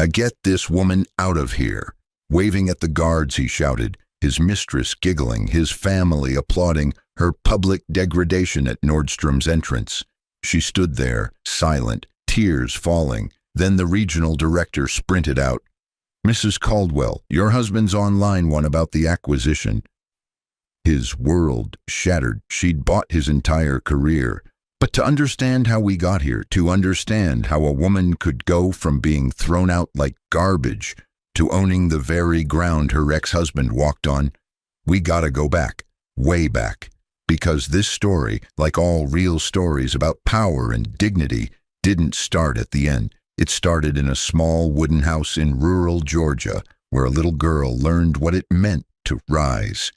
Get this woman out of here." Waving at the guards, he shouted, his mistress giggling, his family applauding her public degradation at Nordstrom's entrance. She stood there, silent, tears falling. Then the regional director sprinted out. "Mrs. Caldwell, your husband's on line one about the acquisition." His world shattered. She'd bought his entire career. But to understand how we got here, to understand how a woman could go from being thrown out like garbage to owning the very ground her ex-husband walked on, we gotta go back, way back. Because this story, like all real stories about power and dignity, didn't start at the end. It started in a small wooden house in rural Georgia, where a little girl learned what it meant to rise.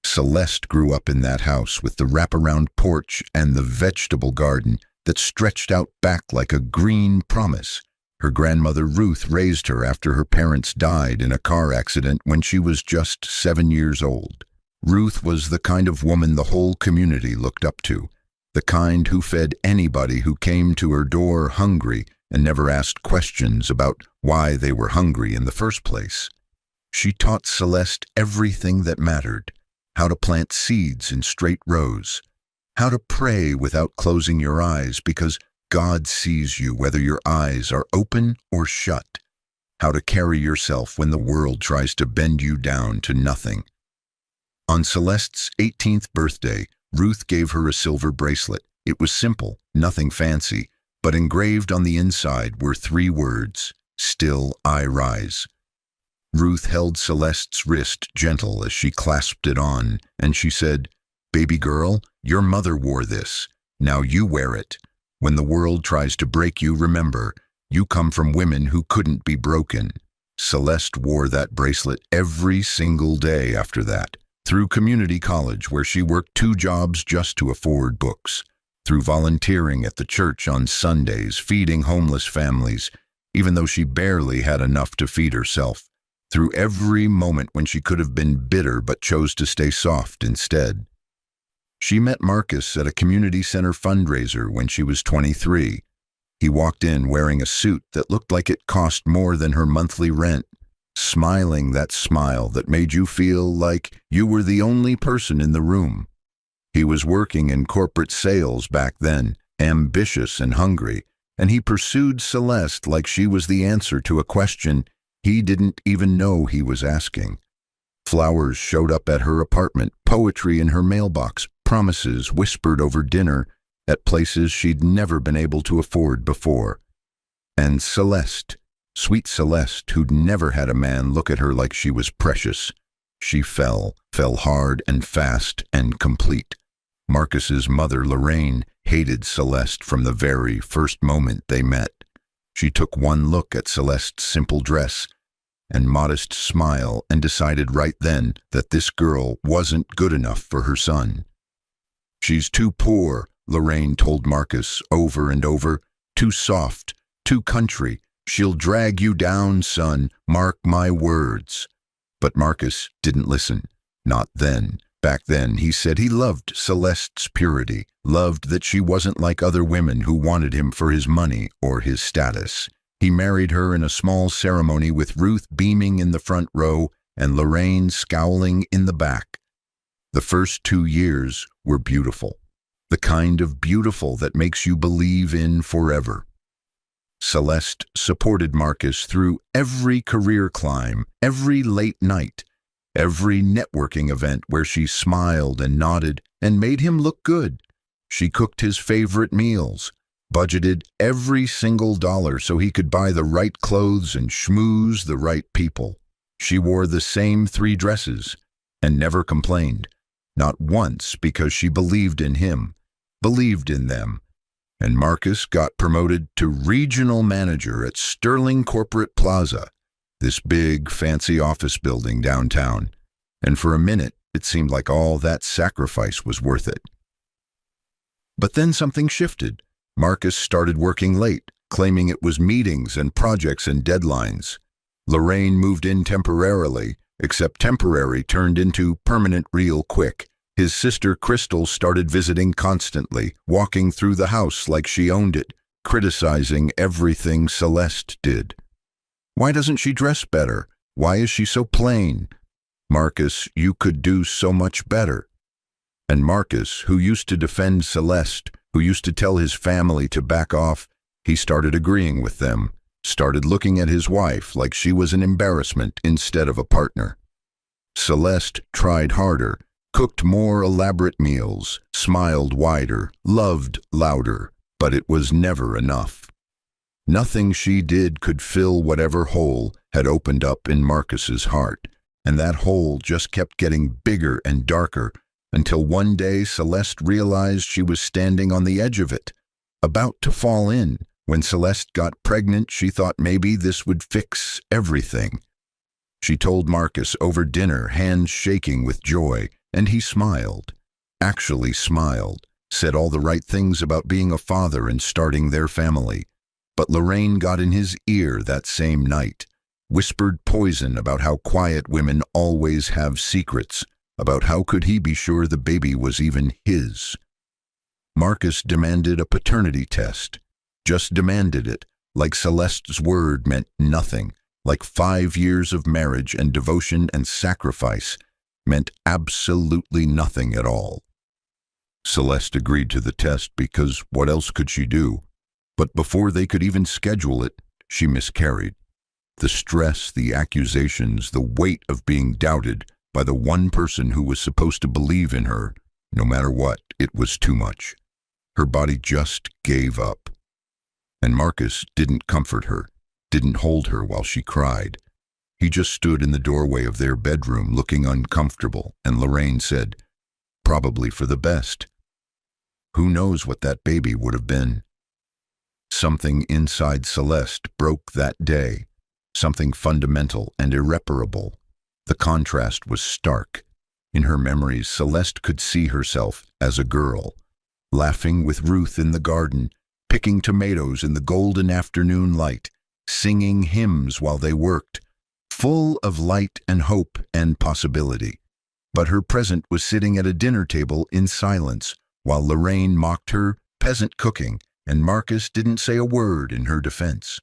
Celeste grew up in that house with the wraparound porch and the vegetable garden that stretched out back like a green promise. Her grandmother Ruth raised her after her parents died in a car accident when she was just 7 years old. Ruth was the kind of woman the whole community looked up to, the kind who fed anybody who came to her door hungry and never asked questions about why they were hungry in the first place. She taught Celeste everything that mattered: how to plant seeds in straight rows, how to pray without closing your eyes because God sees you whether your eyes are open or shut, how to carry yourself when the world tries to bend you down to nothing. On Celeste's 18th birthday, Ruth gave her a silver bracelet. It was simple, nothing fancy, but engraved on the inside were 3 words: "Still I rise." Ruth held Celeste's wrist gentle as she clasped it on, and she said, "Baby girl, your mother wore this. Now you wear it. When the world tries to break you, remember, you come from women who couldn't be broken." Celeste wore that bracelet every single day after that, through community college where she worked 2 jobs just to afford books, through volunteering at the church on Sundays, feeding homeless families, even though she barely had enough to feed herself, through every moment when she could have been bitter but chose to stay soft instead. She met Marcus at a community center fundraiser when she was 23. He walked in wearing a suit that looked like it cost more than her monthly rent, smiling that smile that made you feel like you were the only person in the room. He was working in corporate sales back then, ambitious and hungry, and he pursued Celeste like she was the answer to a question he didn't even know he was asking. Flowers showed up at her apartment, poetry in her mailbox, promises whispered over dinner at places she'd never been able to afford before. And Celeste, sweet Celeste, who'd never had a man look at her like she was precious. She fell hard and fast and complete. Marcus's mother, Lorraine, hated Celeste from the very first moment they met. She took one look at Celeste's simple dress and modest smile and decided right then that this girl wasn't good enough for her son. "She's too poor," Lorraine told Marcus over and over. "Too soft, too country. She'll drag you down, son, mark my words." But Marcus didn't listen. Not then. Back then, he said he loved Celeste's purity, loved that she wasn't like other women who wanted him for his money or his status. He married her in a small ceremony with Ruth beaming in the front row and Lorraine scowling in the back. The first 2 years were beautiful, the kind of beautiful that makes you believe in forever. Celeste supported Marcus through every career climb, every late night, every networking event where she smiled and nodded and made him look good. She cooked his favorite meals, budgeted every single dollar so he could buy the right clothes and schmooze the right people. She wore the same 3 dresses and never complained, not once, because she believed in him, believed in them. And Marcus got promoted to regional manager at Sterling Corporate Plaza, this big, fancy office building downtown. And for a minute, it seemed like all that sacrifice was worth it. But then something shifted. Marcus started working late, claiming it was meetings and projects and deadlines. Lorraine moved in temporarily, except temporary turned into permanent real quick. His sister Crystal started visiting constantly, walking through the house like she owned it, criticizing everything Celeste did. Why doesn't she dress better? Why is she so plain? Marcus, you could do so much better. And Marcus, who used to defend Celeste, who used to tell his family to back off, he started agreeing with them, started looking at his wife like she was an embarrassment instead of a partner. Celeste tried harder, cooked more elaborate meals, smiled wider, loved louder, but it was never enough. Nothing she did could fill whatever hole had opened up in Marcus's heart, and that hole just kept getting bigger and darker until one day Celeste realized she was standing on the edge of it, about to fall in. When Celeste got pregnant, she thought maybe this would fix everything. She told Marcus over dinner, hands shaking with joy, and he smiled, actually smiled, said all the right things about being a father and starting their family. But Lorraine got in his ear that same night, whispered poison about how quiet women always have secrets, about how could he be sure the baby was even his. Marcus demanded a paternity test, just demanded it, like Celeste's word meant nothing, like 5 years of marriage and devotion and sacrifice meant absolutely nothing at all. Celeste agreed to the test because what else could she do? But before they could even schedule it, she miscarried. The stress, the accusations, the weight of being doubted by the one person who was supposed to believe in her, no matter what, it was too much. Her body just gave up. And Marcus didn't comfort her, didn't hold her while she cried. He just stood in the doorway of their bedroom looking uncomfortable, and Lorraine said, "Probably for the best. Who knows what that baby would have been?" Something inside Celeste broke that day, something fundamental and irreparable. The contrast was stark. In her memories, Celeste could see herself as a girl, laughing with Ruth in the garden, picking tomatoes in the golden afternoon light, singing hymns while they worked, full of light and hope and possibility. But her present was sitting at a dinner table in silence, while Lorraine mocked her peasant cooking, and Marcus didn't say a word in her defense.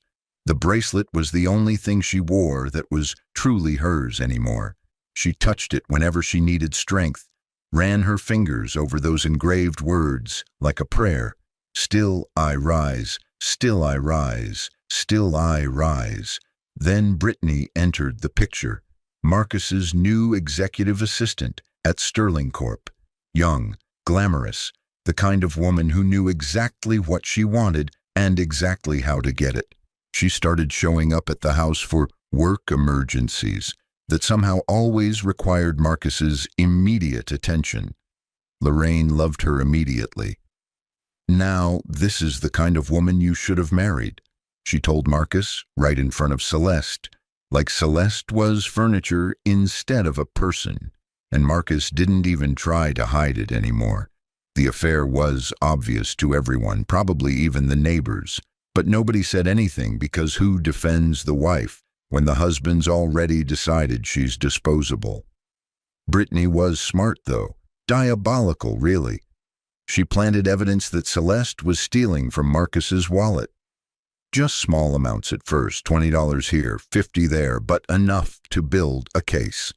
The bracelet was the only thing she wore that was truly hers anymore. She touched it whenever she needed strength, ran her fingers over those engraved words like a prayer. Still I rise, still I rise, still I rise. Then Brittany entered the picture, Marcus's new executive assistant at Sterling Corp. Young, glamorous, the kind of woman who knew exactly what she wanted and exactly how to get it. She started showing up at the house for work emergencies that somehow always required Marcus's immediate attention. Lorraine loved her immediately. "Now, this is the kind of woman you should have married," she told Marcus, right in front of Celeste, like Celeste was furniture instead of a person, and Marcus didn't even try to hide it anymore. The affair was obvious to everyone, probably even the neighbors, but nobody said anything because who defends the wife when the husband's already decided she's disposable? Brittany was smart, though, diabolical, really. She planted evidence that Celeste was stealing from Marcus's wallet. Just small amounts at first, $20 here, $50 there, but enough to build a case.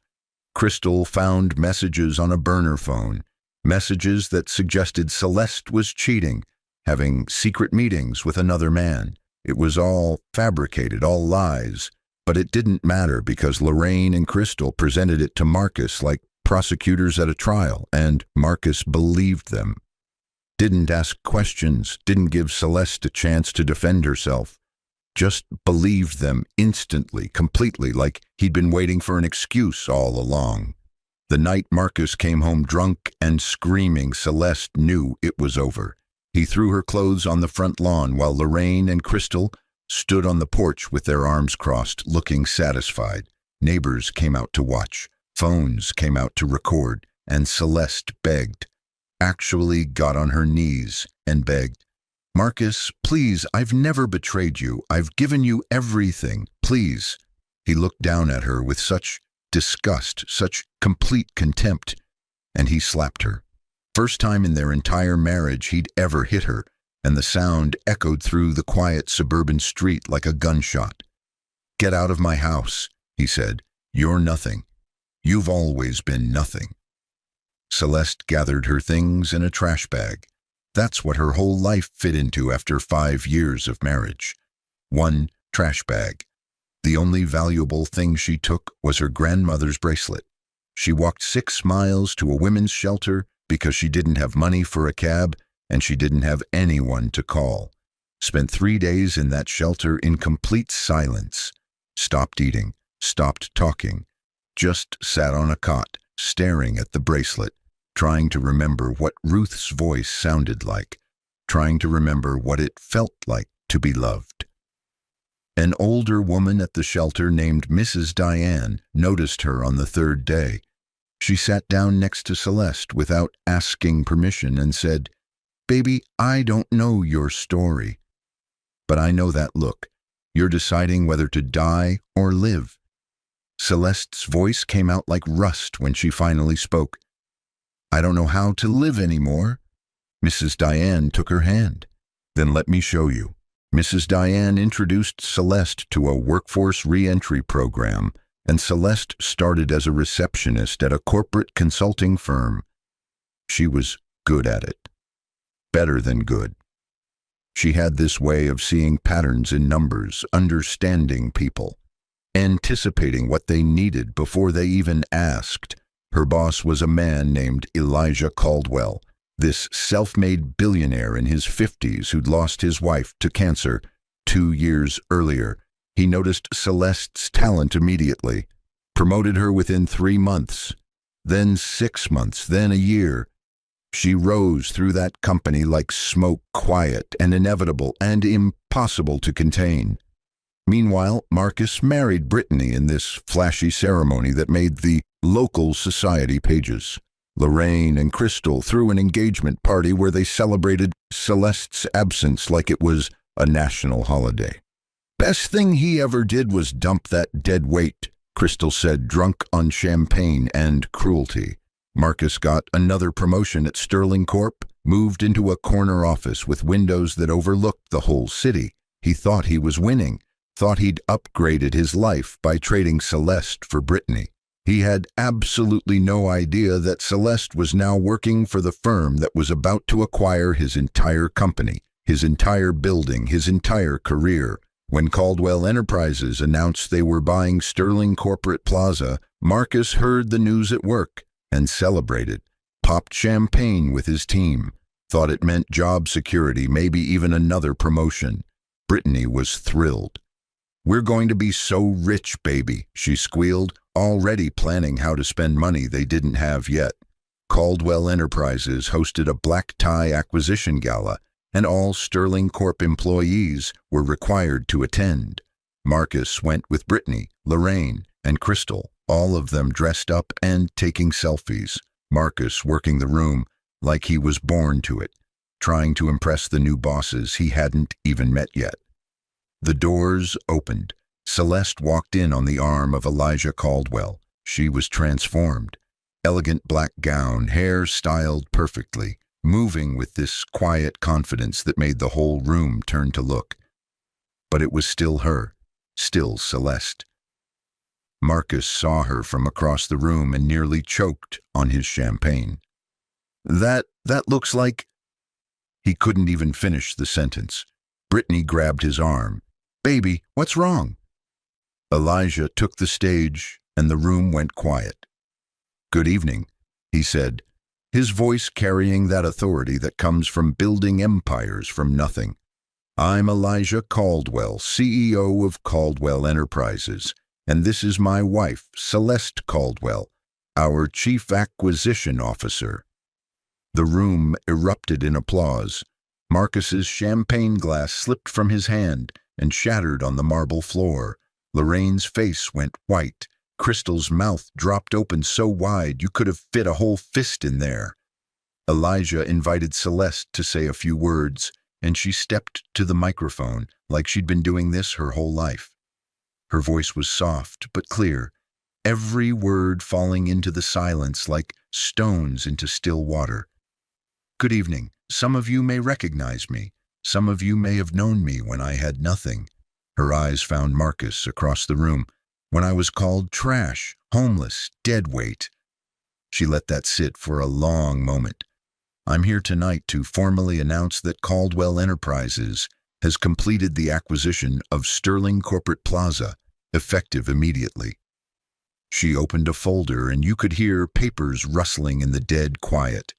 Crystal found messages on a burner phone, messages that suggested Celeste was cheating, having secret meetings with another man. It was all fabricated, all lies, but it didn't matter because Lorraine and Crystal presented it to Marcus like prosecutors at a trial, and Marcus believed them. Didn't ask questions, didn't give Celeste a chance to defend herself. Just believed them instantly, completely, like he'd been waiting for an excuse all along. The night Marcus came home drunk and screaming, Celeste knew it was over. He threw her clothes on the front lawn while Lorraine and Crystal stood on the porch with their arms crossed, looking satisfied. Neighbors came out to watch. Phones came out to record, and Celeste begged. Actually got on her knees and begged, "Marcus, please, I've never betrayed you. I've given you everything. Please." He looked down at her with such disgust, such complete contempt, and he slapped her. First time in their entire marriage he'd ever hit her, and the sound echoed through the quiet suburban street like a gunshot. "Get out of my house," he said. "You're nothing. You've always been nothing." Celeste gathered her things in a trash bag. That's what her whole life fit into after 5 years of marriage. One trash bag. The only valuable thing she took was her grandmother's bracelet. She walked 6 miles to a women's shelter because she didn't have money for a cab and she didn't have anyone to call. Spent 3 days in that shelter in complete silence. Stopped eating, stopped talking. Just sat on a cot, staring at the bracelet, trying to remember what Ruth's voice sounded like, trying to remember what it felt like to be loved. An older woman at the shelter named Mrs. Diane noticed her on the 3rd day. She sat down next to Celeste without asking permission and said, "Baby, I don't know your story. But I know that look. You're deciding whether to die or live." Celeste's voice came out like rust when she finally spoke. "I don't know how to live anymore." Mrs. Diane took her hand. "Then let me show you." Mrs. Diane introduced Celeste to a workforce re-entry program, and Celeste started as a receptionist at a corporate consulting firm. She was good at it. Better than good. She had this way of seeing patterns in numbers, understanding people, anticipating what they needed before they even asked. Her boss was a man named Elijah Caldwell, this self-made billionaire in his 50s who'd lost his wife to cancer 2 years earlier. He noticed Celeste's talent immediately, promoted her within 3 months, then 6 months, then a year. She rose through that company like smoke, quiet and inevitable and impossible to contain. Meanwhile, Marcus married Brittany in this flashy ceremony that made the local society pages. Lorraine and Crystal threw an engagement party where they celebrated Celeste's absence like it was a national holiday. "Best thing he ever did was dump that dead weight," Crystal said, drunk on champagne and cruelty. Marcus got another promotion at Sterling Corp, moved into a corner office with windows that overlooked the whole city. He thought he was winning, thought he'd upgraded his life by trading Celeste for Brittany. He had absolutely no idea that Celeste was now working for the firm that was about to acquire his entire company, his entire building, his entire career. When Caldwell Enterprises announced they were buying Sterling Corporate Plaza, Marcus heard the news at work and celebrated, popped champagne with his team, thought it meant job security, maybe even another promotion. Brittany was thrilled. "We're going to be so rich, baby," she squealed, already planning how to spend money they didn't have yet. Caldwell Enterprises hosted a black tie acquisition gala, and all Sterling Corp employees were required to attend. Marcus went with Brittany, Lorraine, and Crystal, all of them dressed up and taking selfies. Marcus working the room like he was born to it, trying to impress the new bosses he hadn't even met yet. The doors opened. Celeste walked in on the arm of Elijah Caldwell. She was transformed. Elegant black gown, hair styled perfectly, moving with this quiet confidence that made the whole room turn to look. But it was still her, still Celeste. Marcus saw her from across the room and nearly choked on his champagne. That looks like..." He couldn't even finish the sentence. Brittany grabbed his arm. "Baby, what's wrong?" Elijah took the stage and the room went quiet. "Good evening," he said, his voice carrying that authority that comes from building empires from nothing. "I'm Elijah Caldwell, CEO of Caldwell Enterprises, and this is my wife, Celeste Caldwell, our Chief Acquisition Officer." The room erupted in applause. Marcus's champagne glass slipped from his hand and shattered on the marble floor. Lorraine's face went white. Crystal's mouth dropped open so wide you could have fit a whole fist in there. Elijah invited Celeste to say a few words, and she stepped to the microphone like she'd been doing this her whole life. Her voice was soft but clear, every word falling into the silence like stones into still water. "Good evening. Some of you may recognize me. Some of you may have known me when I had nothing. Her eyes found Marcus across the room. When I was called trash, homeless, dead weight. She let that sit for a long moment. I'm here tonight to formally announce that Caldwell Enterprises has completed the acquisition of Sterling Corporate Plaza, effective immediately. She opened a folder and you could hear papers rustling in the dead quiet.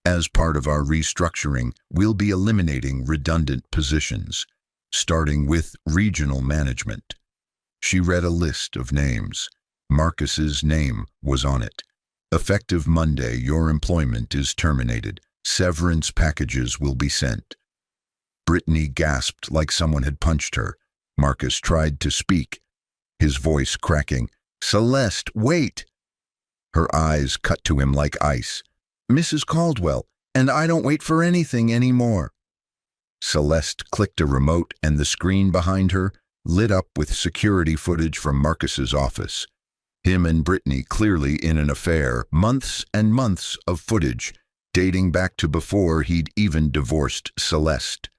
As part of our restructuring, we'll be eliminating redundant positions, starting with regional management. She read a list of names. Marcus's name was on it. Effective Monday, your employment is terminated. Severance packages will be sent. Brittany gasped like someone had punched her. Marcus tried to speak, his voice cracking. Celeste, wait! Her eyes cut to him like ice. Mrs. Caldwell, and I don't wait for anything anymore. Celeste clicked a remote and the screen behind her lit up with security footage from Marcus's office. Him and Brittany clearly in an affair, months and months of footage, dating back to before he'd even divorced Celeste.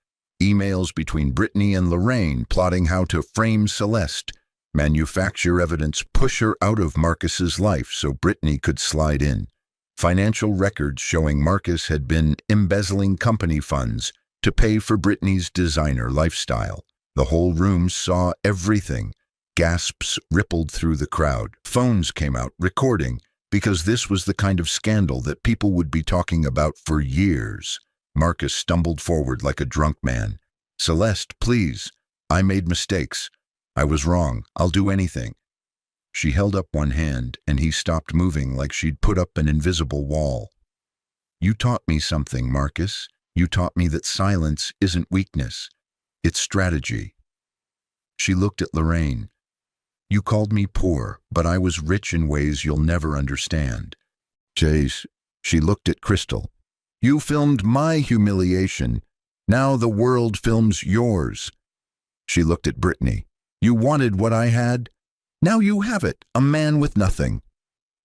Emails between Brittany and Lorraine plotting how to frame Celeste, manufacture evidence, push her out of Marcus's life so Brittany could slide in. Financial records showing Marcus had been embezzling company funds to pay for Brittany's designer lifestyle. The whole room saw everything. Gasps rippled through the crowd. Phones came out, recording, because this was the kind of scandal that people would be talking about for years. Marcus stumbled forward like a drunk man. Celeste, please. I made mistakes. I was wrong. I'll do anything. She held up one hand, and he stopped moving like she'd put up an invisible wall. You taught me something, Marcus. You taught me that silence isn't weakness. It's strategy. She looked at Lorraine. You called me poor, but I was rich in ways you'll never understand. Jace, she looked at Crystal. You filmed my humiliation. Now the world films yours. She looked at Brittany. You wanted what I had. Now you have it, a man with nothing.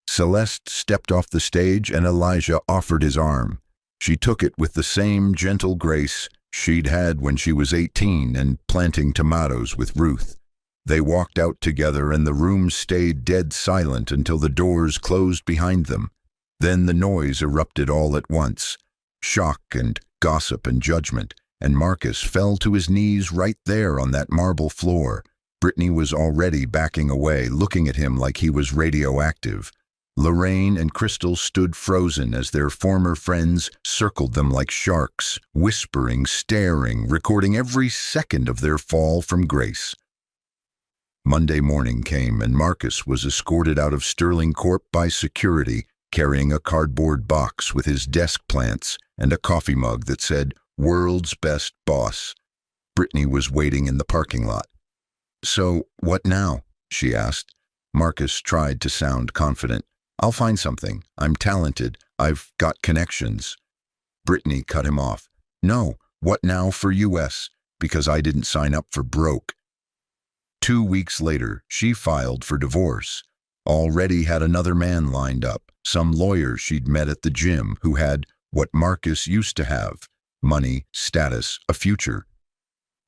Celeste stepped off the stage and Elijah offered his arm. She took it with the same gentle grace she'd had when she was 18 and planting tomatoes with Ruth. They walked out together and the room stayed dead silent until the doors closed behind them. Then the noise erupted all at once. Shock and gossip and judgment, and Marcus fell to his knees right there on that marble floor. Brittany was already backing away, looking at him like he was radioactive. Lorraine and Crystal stood frozen as their former friends circled them like sharks, whispering, staring, recording every second of their fall from grace. Monday morning came and Marcus was escorted out of Sterling Corp by security, carrying a cardboard box with his desk plants and a coffee mug that said, World's Best Boss. Brittany was waiting in the parking lot. So, what now? She asked. Marcus tried to sound confident. I'll find something. I'm talented. I've got connections. Brittany cut him off. No, what now for US? Because I didn't sign up for broke. 2 weeks later, she filed for divorce. Already had another man lined up, some lawyer she'd met at the gym who had what Marcus used to have, money, status, a future.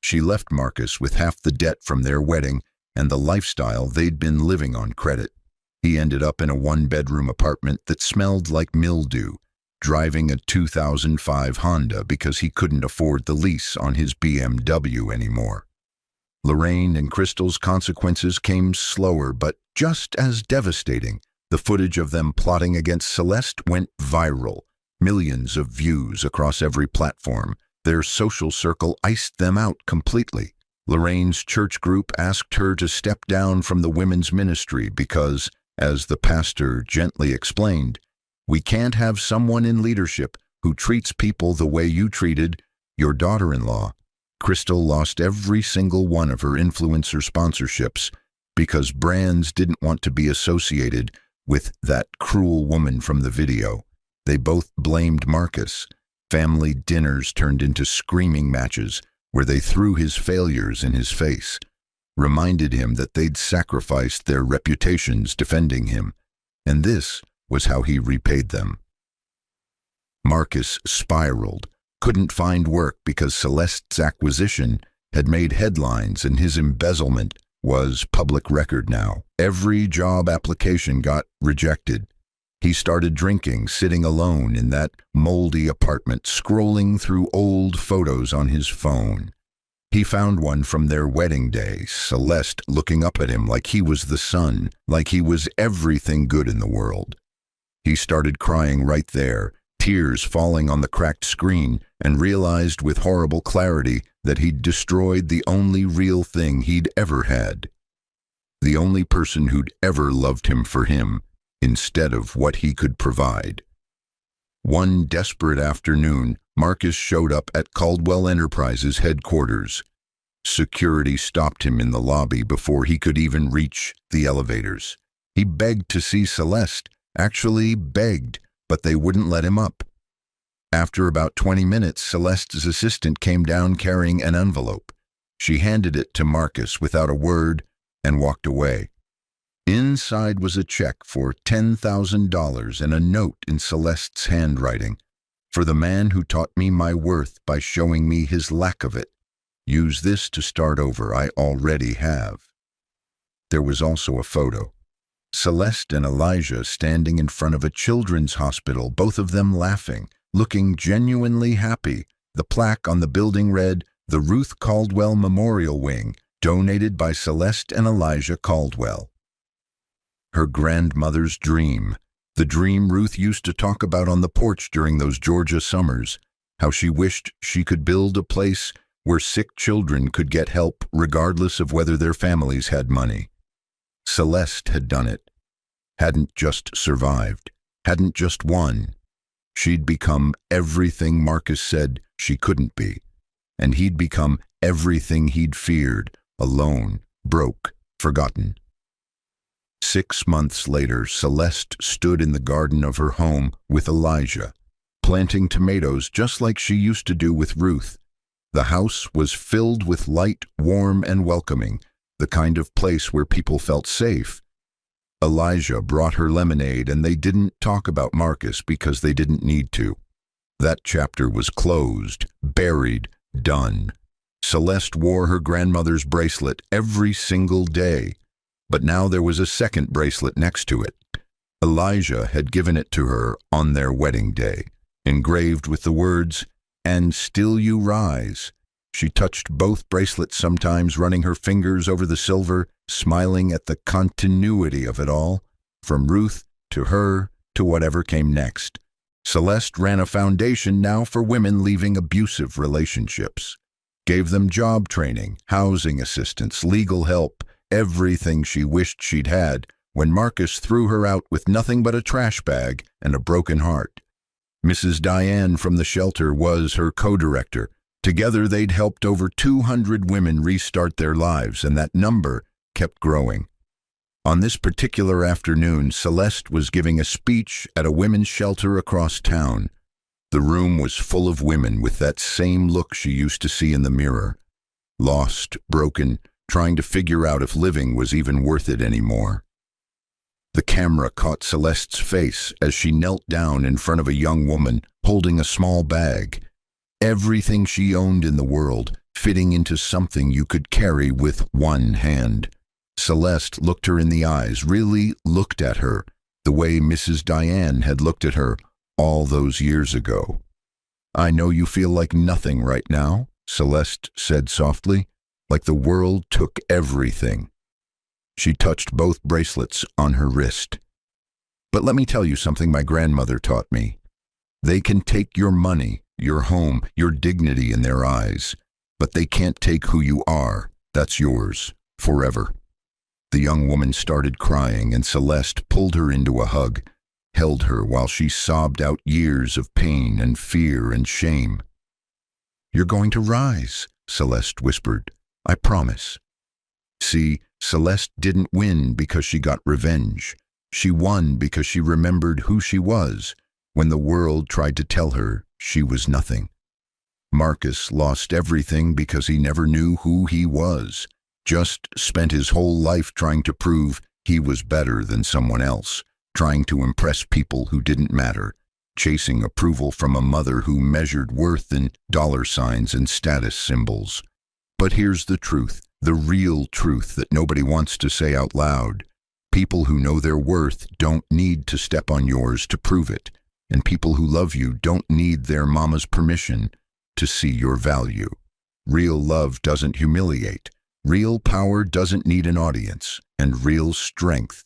She left Marcus with half the debt from their wedding and the lifestyle they'd been living on credit. He ended up in a one-bedroom apartment that smelled like mildew, driving a 2005 Honda because he couldn't afford the lease on his BMW anymore. Lorraine and Crystal's consequences came slower but just as devastating. The footage of them plotting against Celeste went viral. Millions of views across every platform. Their social circle iced them out completely. Lorraine's church group asked her to step down from the women's ministry because, as the pastor gently explained, we can't have someone in leadership who treats people the way you treated your daughter-in-law. Crystal lost every single one of her influencer sponsorships because brands didn't want to be associated with that cruel woman from the video. They both blamed Marcus. Family dinners turned into screaming matches where they threw his failures in his face, reminded him that they'd sacrificed their reputations defending him, and this was how he repaid them. Marcus spiraled, couldn't find work because Celeste's acquisition had made headlines, and his embezzlement was public record now. Every job application got rejected. He started drinking, sitting alone in that moldy apartment, scrolling through old photos on his phone. He found one from their wedding day, Celeste looking up at him like he was the sun, like he was everything good in the world. He started crying right there, tears falling on the cracked screen, and realized with horrible clarity that he'd destroyed the only real thing he'd ever had. The only person who'd ever loved him for him, instead of what he could provide. One desperate afternoon, Marcus showed up at Caldwell Enterprises headquarters. Security stopped him in the lobby before he could even reach the elevators. He begged to see Celeste, actually begged, but they wouldn't let him up. After about 20 minutes, Celeste's assistant came down carrying an envelope. She handed it to Marcus without a word and walked away. Inside was a check for $10,000 and a note in Celeste's handwriting. For the man who taught me my worth by showing me his lack of it. Use this to start over. I already have. There was also a photo. Celeste and Elijah standing in front of a children's hospital, both of them laughing, looking genuinely happy. The plaque on the building read, "The Ruth Caldwell Memorial Wing, donated by Celeste and Elijah Caldwell." Her grandmother's dream, the dream Ruth used to talk about on the porch during those Georgia summers, how she wished she could build a place where sick children could get help regardless of whether their families had money. Celeste had done it, hadn't just survived, hadn't just won. She'd become everything Marcus said she couldn't be, and he'd become everything he'd feared, alone, broke, forgotten. 6 months later, Celeste stood in the garden of her home with Elijah, planting tomatoes just like she used to do with Ruth. The house was filled with light, warm and welcoming, the kind of place where people felt safe. Elijah brought her lemonade, and they didn't talk about Marcus because they didn't need to. That chapter was closed, buried, done. Celeste wore her grandmother's bracelet every single day, but now there was a second bracelet next to it. Elijah had given it to her on their wedding day, engraved with the words, "And still you rise." She touched both bracelets sometimes, running her fingers over the silver, smiling at the continuity of it all, from Ruth to her to whatever came next. Celeste ran a foundation now for women leaving abusive relationships, gave them job training, housing assistance, legal help, everything she wished she'd had when Marcus threw her out with nothing but a trash bag and a broken heart. Mrs. Diane from the shelter was her co-director. Together they'd helped over 200 women restart their lives, and that number kept growing. On this particular afternoon, Celeste was giving a speech at a women's shelter across town. The room was full of women with that same look she used to see in the mirror. Lost, broken, trying to figure out if living was even worth it anymore. The camera caught Celeste's face as she knelt down in front of a young woman holding a small bag. Everything she owned in the world, fitting into something you could carry with one hand. Celeste looked her in the eyes, really looked at her, the way Mrs. Diane had looked at her all those years ago. "I know you feel like nothing right now," Celeste said softly, "like the world took everything." She touched both bracelets on her wrist. "But let me tell you something my grandmother taught me. They can take your money, your home, your dignity in their eyes, but they can't take who you are. That's yours, forever." The young woman started crying, and Celeste pulled her into a hug, held her while she sobbed out years of pain and fear and shame. "You're going to rise," Celeste whispered. "I promise." See, Celeste didn't win because she got revenge. She won because she remembered who she was when the world tried to tell her she was nothing. Marcus lost everything because he never knew who he was, just spent his whole life trying to prove he was better than someone else, trying to impress people who didn't matter, chasing approval from a mother who measured worth in dollar signs and status symbols. But here's the truth, the real truth that nobody wants to say out loud. People who know their worth don't need to step on yours to prove it. And people who love you don't need their mama's permission to see your value. Real love doesn't humiliate. Real power doesn't need an audience. And real strength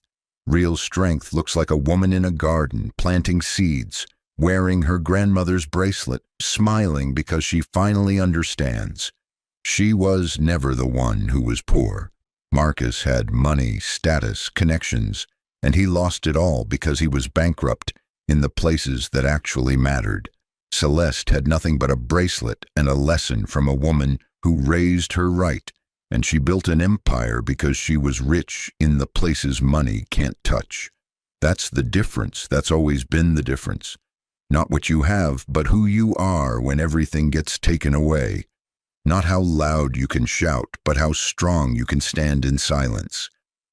looks like a woman in a garden planting seeds, wearing her grandmother's bracelet, smiling because she finally understands. She was never the one who was poor. Marcus had money, status, connections, and he lost it all because he was bankrupt in the places that actually mattered. Celeste had nothing but a bracelet and a lesson from a woman who raised her right, and she built an empire because she was rich in the places money can't touch. That's the difference. That's always been the difference. Not what you have, but who you are when everything gets taken away. Not how loud you can shout, but how strong you can stand in silence.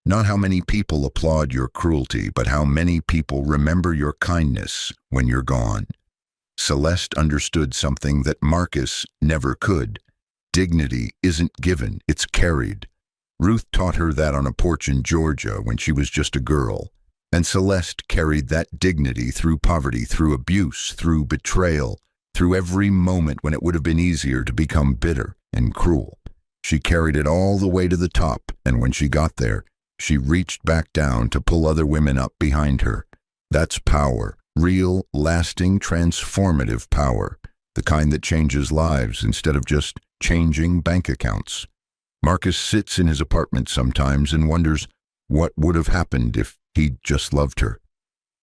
Not how many people applaud your cruelty, but how many people remember your kindness when you're gone. Celeste understood something that Marcus never could. Dignity isn't given, it's carried. Ruth taught her that on a porch in Georgia when she was just a girl. And Celeste carried that dignity through poverty, through abuse, through betrayal, through every moment when it would have been easier to become bitter and cruel. She carried it all the way to the top, and when she got there, she reached back down to pull other women up behind her. That's power, real, lasting, transformative power, the kind that changes lives instead of just changing bank accounts. Marcus sits in his apartment sometimes and wonders what would have happened if he'd just loved her,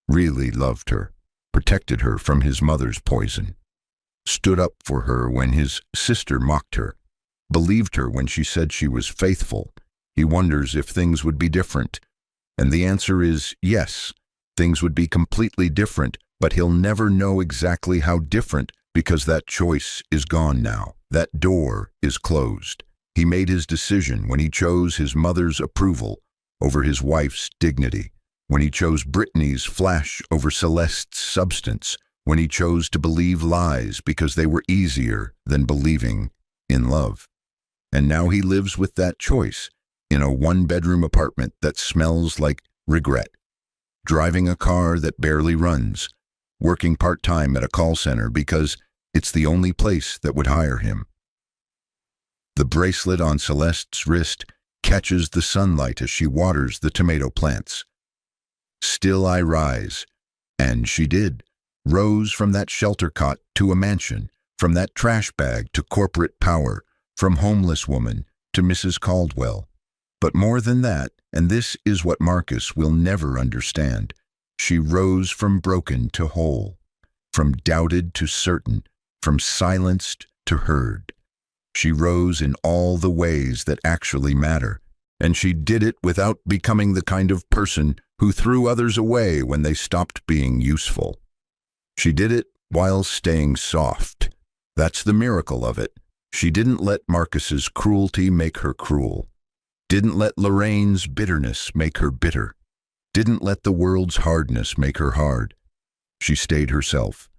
really loved her, protected her from his mother's poison, stood up for her when his sister mocked her, believed her when she said she was faithful. He wonders if things would be different. And the answer is yes, things would be completely different, but he'll never know exactly how different because that choice is gone now. That door is closed. He made his decision when he chose his mother's approval over his wife's dignity, when he chose Brittany's flash over Celeste's substance, when he chose to believe lies because they were easier than believing in love. And now he lives with that choice in a one-bedroom apartment that smells like regret, driving a car that barely runs, working part-time at a call center because it's the only place that would hire him. The bracelet on Celeste's wrist catches the sunlight as she waters the tomato plants. Still I rise, and she did. Rose from that shelter cot to a mansion, from that trash bag to corporate power, from homeless woman to Mrs. Caldwell. But more than that, and this is what Marcus will never understand, she rose from broken to whole, from doubted to certain, from silenced to heard. She rose in all the ways that actually matter, and she did it without becoming the kind of person who threw others away when they stopped being useful. She did it while staying soft. That's the miracle of it. She didn't let Marcus's cruelty make her cruel. Didn't let Lorraine's bitterness make her bitter. Didn't let the world's hardness make her hard. She stayed herself,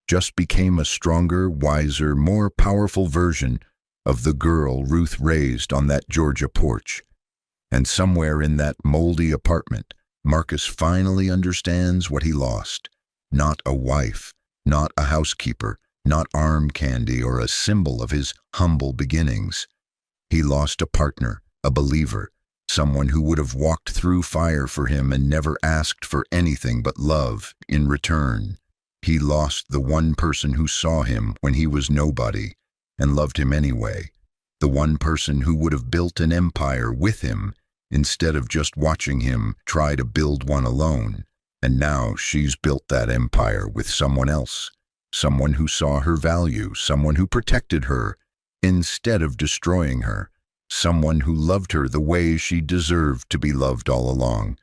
just became a stronger, wiser, more powerful version of the girl Ruth raised on that Georgia porch. And somewhere in that moldy apartment, Marcus finally understands what he lost. Not a wife, not a housekeeper, not arm candy or a symbol of his humble beginnings. He lost a partner, a believer, someone who would have walked through fire for him and never asked for anything but love in return. He lost the one person who saw him when he was nobody and loved him anyway. The one person who would have built an empire with him instead of just watching him try to build one alone. And now she's built that empire with someone else, someone who saw her value, someone who protected her instead of destroying her, someone who loved her the way she deserved to be loved all along.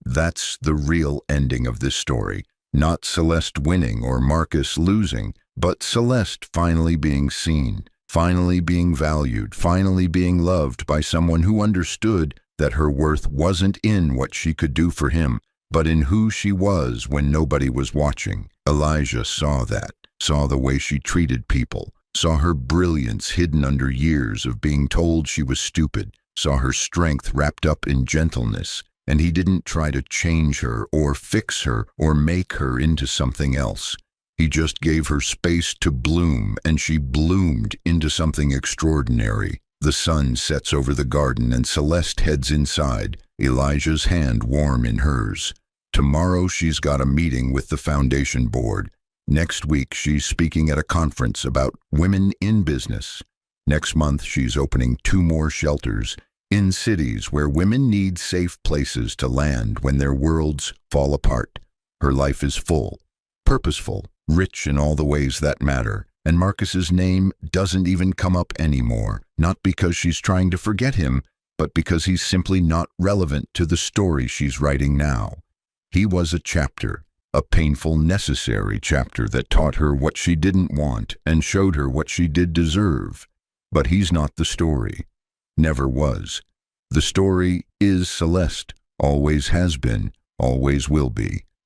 That's the real ending of this story. Not Celeste winning or Marcus losing, but Celeste finally being seen, finally being valued, finally being loved by someone who understood that her worth wasn't in what she could do for him, but in who she was when nobody was watching. Elijah saw that, saw the way she treated people, saw her brilliance hidden under years of being told she was stupid, saw her strength wrapped up in gentleness, and he didn't try to change her or fix her or make her into something else. He just gave her space to bloom, and she bloomed into something extraordinary. The sun sets over the garden and Celeste heads inside, Elijah's hand warm in hers. Tomorrow she's got a meeting with the foundation board. Next week she's speaking at a conference about women in business. Next month she's opening 2 more shelters in cities where women need safe places to land when their worlds fall apart. Her life is full, purposeful, rich in all the ways that matter, and Marcus's name doesn't even come up anymore, not because she's trying to forget him, but because he's simply not relevant to the story she's writing now. He was a chapter, a painful, necessary chapter that taught her what she didn't want and showed her what she did deserve. But he's not the story. Never was. The story is Celeste, always has been, always will be.